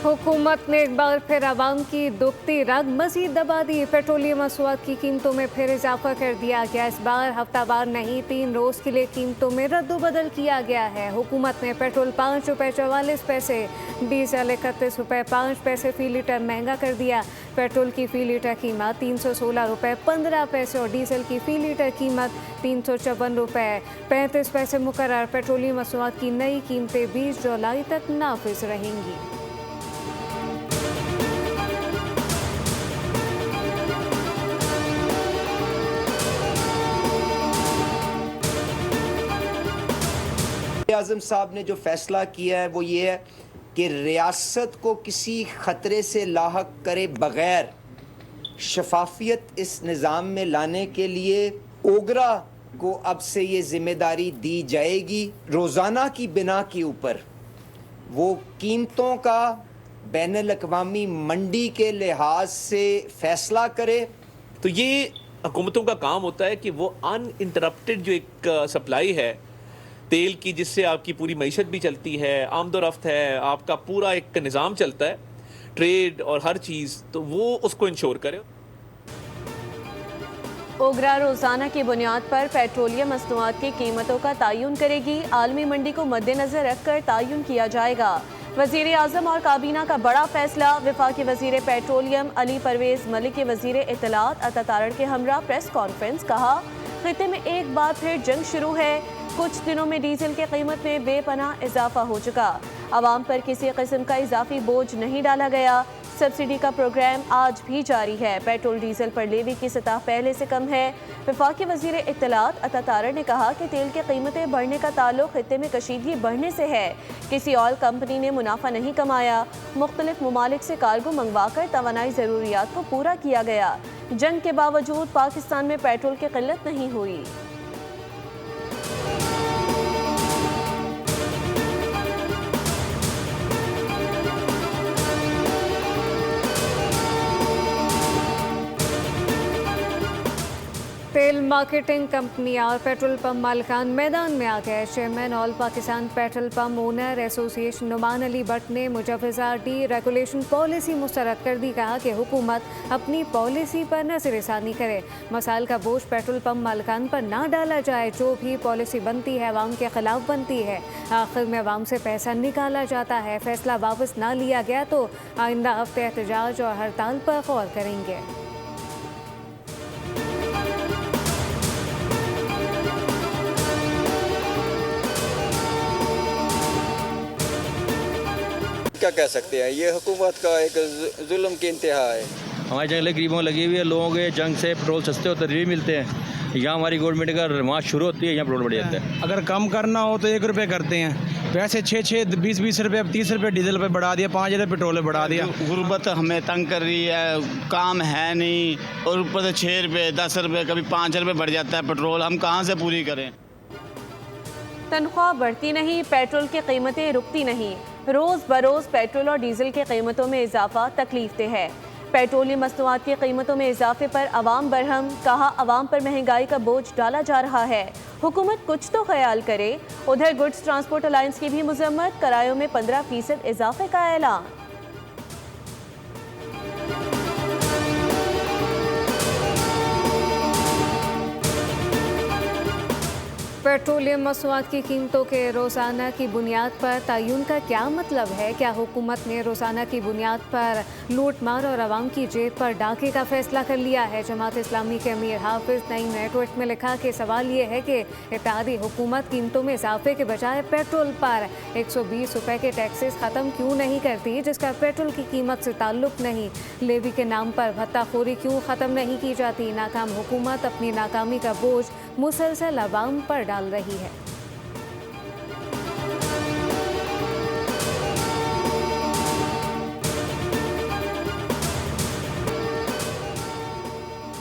हुकूमत ने एक बार फिर आवाम की दुखती रग मजीद दबा दी। पेट्रोलियम मसनूआत की कीमतों में फिर इजाफा कर दिया गया। इस बार हफ्तावार नहीं 3 रोज़ के लिए कीमतों में रद्दोबदल किया गया है। हुकूमत ने पेट्रोल 5 रुपये 44 पैसे, डीजल 31 रुपये 5 पैसे फ़ी लीटर महंगा कर दिया। पेट्रोल की फ़ी लीटर कीमत 316 रुपये 15 पैसे और डीजल की फ़ी लीटर कीमत 354 रुपये 35 पैसे मुकर्रर। पेट्रोलियम मसनूआत की नई कीमतें 20 जुलाई तक नाफिज रहेंगी। आज़म साहब ने जो फैसला किया है वो ये है कि रियासत को किसी ख़तरे से लाहक करे बग़ैर शफाफियत इस निज़ाम में लाने के लिए ओगरा को अब से ये ज़िम्मेदारी दी जाएगी। रोज़ाना की बिना के ऊपर वो कीमतों का बैनुल अक़वामी मंडी के लिहाज से फ़ैसला करे। तो ये हुकूमतों का काम होता है कि वो अनइंटरप्टेड जो एक सप्लाई है तेल की, जिससे आपकी पूरी मईशत भी चलती है, आमदोरफ्त है, आपका पूरा एक निज़ाम चलता है, ट्रेड और हर चीज़, तो वो उसको इंश्योर करे। ओगरा रोज़ाना की बुनियाद पर पेट्रोलियम मसनूआत की कीमतों का तयन करेगी। आलमी मंडी को मद्देनजर रखकर तयन किया जाएगा। वज़ीर आज़म और काबीना का बड़ा फैसला। वफाकी वज़ीर पेट्रोलियम अली परवेज़ मलिक के वज़ीर इत्तलात अता तारड़ के हमरा प्रेस कॉन्फ्रेंस। कहा, खित्ते में एक बार फिर जंग शुरू है। कुछ दिनों में डीजल की कीमत में बेपनाह इजाफा हो चुका। आवाम पर किसी किस्म का इजाफी बोझ नहीं डाला गया। सब्सिडी का प्रोग्राम आज भी जारी है। पेट्रोल डीजल पर लेवी की सतह पहले से कम है। वफाकी वज़ीर इत्तलात अता तारड़ ने कहा कि तेल की कीमतें बढ़ने का ताल्लुक खित्ते में कशीदगी बढ़ने से है। किसी ऑयल कंपनी ने मुनाफा नहीं कमाया। मुख्तलिफ ममालिक से कार्गो मंगवा कर तवानाई ज़रूरियात को पूरा किया गया। जंग के बावजूद पाकिस्तान में पेट्रोल की किल्लत नहीं हुई। तेल मार्केटिंग कंपनियां और पेट्रोल पंप मालिकान मैदान में आ गए। Chairman all Pakistan petrol pump owner association Numan Ali Bhatt ने मुजवजा डी रेगुलेशन पॉलिसी मुस्तरद कर दी। कहा कि हुकूमत अपनी पॉलिसी पर नज़रसानी करे, मसाइल का बोझ पेट्रोल पंप मालिकान पर ना डाला जाए। जो भी पॉलिसी बनती है अवाम के खिलाफ बनती है, आखिर में अवाम से पैसा निकाला जाता है। फैसला वापस ना लिया गया तो आइंदा हफ्ते एहतजाज और हड़ताल पर गौर करेंगे। क्या कह सकते हैं, ये हुकूमत का एक जुल्म की इंतहा है। हमारी जंगलें गरीबों लगी हुई है, लोगों के जंग से पेट्रोल सस्ते होते रिव्यू मिलते हैं। यहाँ हमारी गवर्नमेंट का रवाज शुरू होती है, यहाँ पेट्रोल बढ़ जाता है। अगर कम करना हो तो 1 रुपये करते हैं, वैसे 6 20 रुपये 30 रुपये डीजल पे बढ़ा दिया, 5 रुपये पेट्रोल पे बढ़ा दिया। गुर्बत हमें तंग कर रही है, काम है नहीं, और ऊपर से 6 रुपये 10 रुपये कभी 5 रुपये बढ़ जाता है पेट्रोल, हम कहाँ से पूरी करें। तनख्वाह बढ़ती नहीं, पेट्रोल की कीमतें रुकती नहीं। रोज़ बरोज़ पेट्रोल और डीजल की कीमतों में इजाफा तकलीफ दे है। पेट्रोलियम मसनूआत की कीमतों में इजाफे पर अवाम बरहम। कहा, अवाम पर महंगाई का बोझ डाला जा रहा है, हुकूमत कुछ तो ख्याल करे। उधर गुड्स ट्रांसपोर्ट अलायंस की भी मजम्मत। किरायों में 15% इजाफे का ऐलान। पेट्रोलियम मसनूआत की कीमतों के रोज़ाना की बुनियाद पर तयन का क्या मतलब है? क्या हुकूमत ने रोज़ाना की बुनियाद पर लूट मार और आवाम की जेब पर डाके का फैसला कर लिया है? जमात इस्लामी के अमीर हाफिज नईम ने ट्वीट में लिखा कि सवाल ये है कि इत्तेहादी हुकूमत कीमतों में इजाफे के बजाय पेट्रोल पर 120 रुपये के टैक्सेस ख़त्म क्यों नहीं करती, जिसका पेट्रोल की कीमत से ताल्लुक़ नहीं? लेवी के नाम पर भत्ताखोरी क्यों ख़त्म नहीं की जाती? नाकाम हुकूमत अपनी नाकामी का बोझ मुसलसल अवाम पर डाल रही है।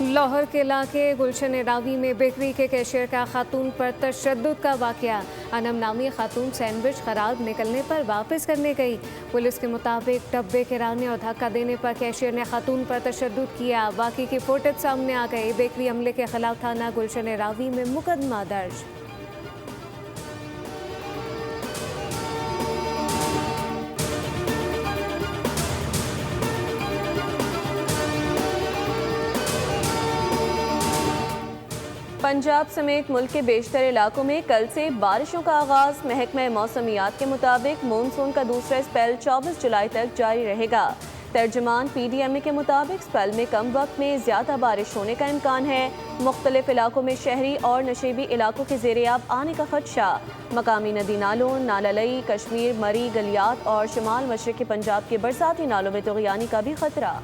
लाहौर के इलाके गुलशन रावी में बेकरी के कैशियर का खातून पर तशद्दुद का वाक़या। अनम नामी खातून सैंडविच ख़राब निकलने पर वापस करने गई। पुलिस के मुताबिक डब्बे गिराने और धक्का देने पर कैशियर ने खातून पर तशद्दुद किया। बाकी की फुटेज सामने आ गई। बेकरी हमले के खिलाफ थाना गुलशन रावी में मुकदमा दर्ज। पंजाब समेत मुल्क के बेशतर इलाकों में कल से बारिशों का आगाज। महकमा मौसमियात के मुताबिक मानसून का दूसरा स्पेल 24 जुलाई तक जारी रहेगा। तर्जमान PDMA के मुताबिक स्पेल में कम वक्त में ज़्यादा बारिश होने का इम्कान है। मुख्तलिफ इलाकों में शहरी और नशेबी इलाकों के ज़ेर-ए-आब आने का खदशा। मकामी नदी नालों, नालालई, कश्मीर, मरी, गलियात और शमाल मशरक़ी पंजाब के बरसाती नालों में तुग़यानी का भी खतरा।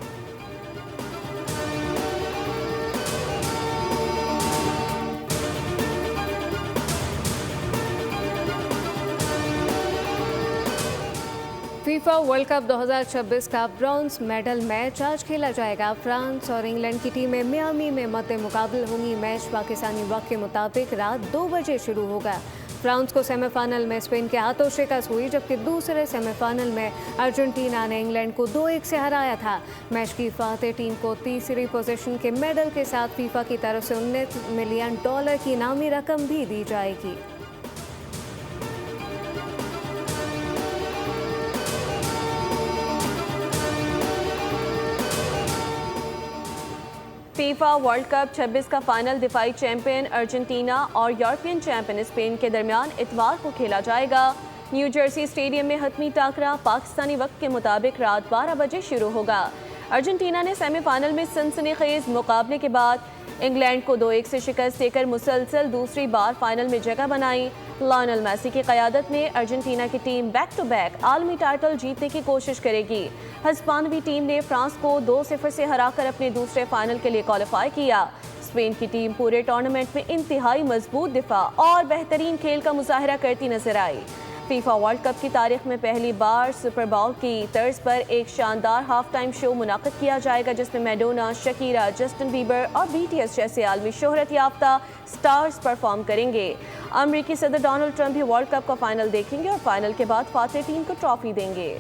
फीफा वर्ल्ड कप 2026 का ब्रॉन्ज मेडल मैच आज खेला जाएगा। फ्रांस और इंग्लैंड की टीमें मियामी में मद्दे मुकाबले होंगी। मैच पाकिस्तानी वक्त के मुताबिक रात 2 बजे शुरू होगा। फ्रांस को सेमीफाइनल में स्पेन के हाथों शिकस्त हुई, जबकि दूसरे सेमीफाइनल में अर्जेंटीना ने इंग्लैंड को 2-1 से हराया था। मैच की फातेह टीम को तीसरी पोजीशन के मेडल के साथ फीफा की तरफ से $19 मिलियन की इनामी रकम भी दी जाएगी। फीफा वर्ल्ड कप 26 का फाइनल दिफाई चैंपियन अर्जेंटीना और यूरोपियन चैंपियन स्पेन के दरमियान इतवार को खेला जाएगा। न्यू जर्सी स्टेडियम में हतमी टाकरा पाकिस्तानी वक्त के मुताबिक रात 12 बजे शुरू होगा। अर्जेंटीना ने सेमीफाइनल में सनसनीखेज मुकाबले के बाद इंग्लैंड को 2-1 से शिकस्त देकर मुसलसल दूसरी बार फाइनल में जगह बनाई। लियोनेल मेसी की क़यादत में अर्जेंटीना की टीम बैक टू बैक आलमी टाइटल जीतने की कोशिश करेगी। हिस्पानवी टीम ने फ्रांस को 2-0 से हराकर अपने दूसरे फाइनल के लिए क्वालिफाई किया। स्पेन की टीम पूरे टूर्नामेंट में इंतहाई मजबूत दिफा और बेहतरीन खेल का मुजाहरा करती नजर आई। फीफा वर्ल्ड कप की तारीख में पहली बार सुपर बाउल की तर्ज पर एक शानदार हाफ टाइम शो मुनाकिद किया जाएगा, जिसमें मैडोना, शकीरा, जस्टिन बीबर और BTS जैसे आलमी शोहरत याफ्ता स्टार्स परफॉर्म करेंगे। अमेरिकी सदर डोनाल्ड ट्रंप भी वर्ल्ड कप का फाइनल देखेंगे और फाइनल के बाद फातेह टीम को ट्रॉफी देंगे।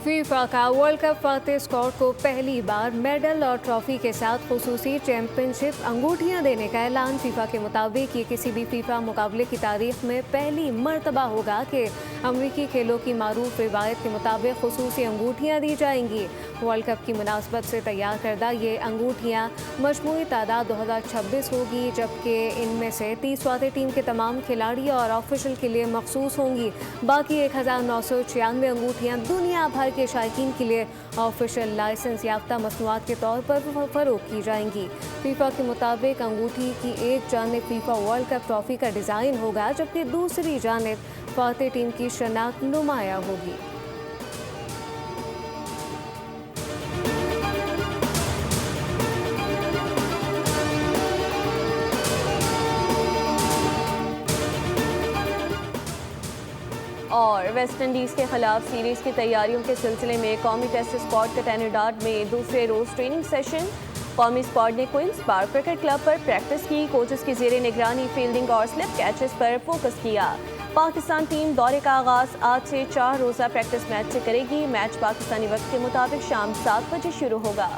फीफा का वर्ल्ड कप फातेह स्क्वाड को पहली बार मेडल और ट्रॉफी के साथ खुसूसी चैंपियनशिप अंगूठियां देने का ऐलान। फीफा के मुताबिक ये किसी भी फीफा मुकाबले की तारीख में पहली मर्तबा होगा कि अमरीकी खेलों की मारूफ रिवायत के मुताबिक खुसूसी अंगूठियां दी जाएंगी। वर्ल्ड कप की मुनासबत से तैयार करदा ये अंगूठियां मजमूई तादाद 2026 होगी, जबकि इनमें से 30 फातेह टीम के तमाम खिलाड़ी और ऑफिशियल के लिए मखसूस होंगी। बाकी 1996 अंगूठियां दुनिया भर के शायकीन के लिए ऑफिशियल लाइसेंस याफ्ता मसनूआत के तौर पर फरोख्त की जाएंगी। फीफा के मुताबिक अंगूठी की एक जानिब फीफा वर्ल्ड कप ट्रॉफी का डिज़ाइन होगा, जबकि दूसरी जानिब फातेह टीम की शनाख्त नुमाया होगी। और वेस्ट इंडीज़ के खिलाफ सीरीज़ की तैयारियों के सिलसिले में कौमी टेस्ट स्क्वाड का ट्रिनिडाद में दूसरे रोज़ ट्रेनिंग सेशन। कौमी स्क्वाड ने क्वींस पार्क क्रिकेट क्लब पर प्रैक्टिस की। कोचेस की ज़ेरे निगरानी फील्डिंग और स्लिप कैचेस पर फोकस किया। पाकिस्तान टीम दौरे का आगाज़ आज से 4 रोज़ा प्रैक्टिस मैच से करेगी। मैच पाकिस्तानी वक्त के मुताबिक शाम 7 बजे शुरू होगा।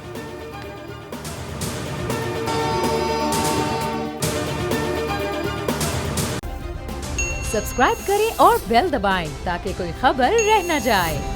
सब्सक्राइब करें और बेल दबाएं ताकि कोई खबर रह न जाए।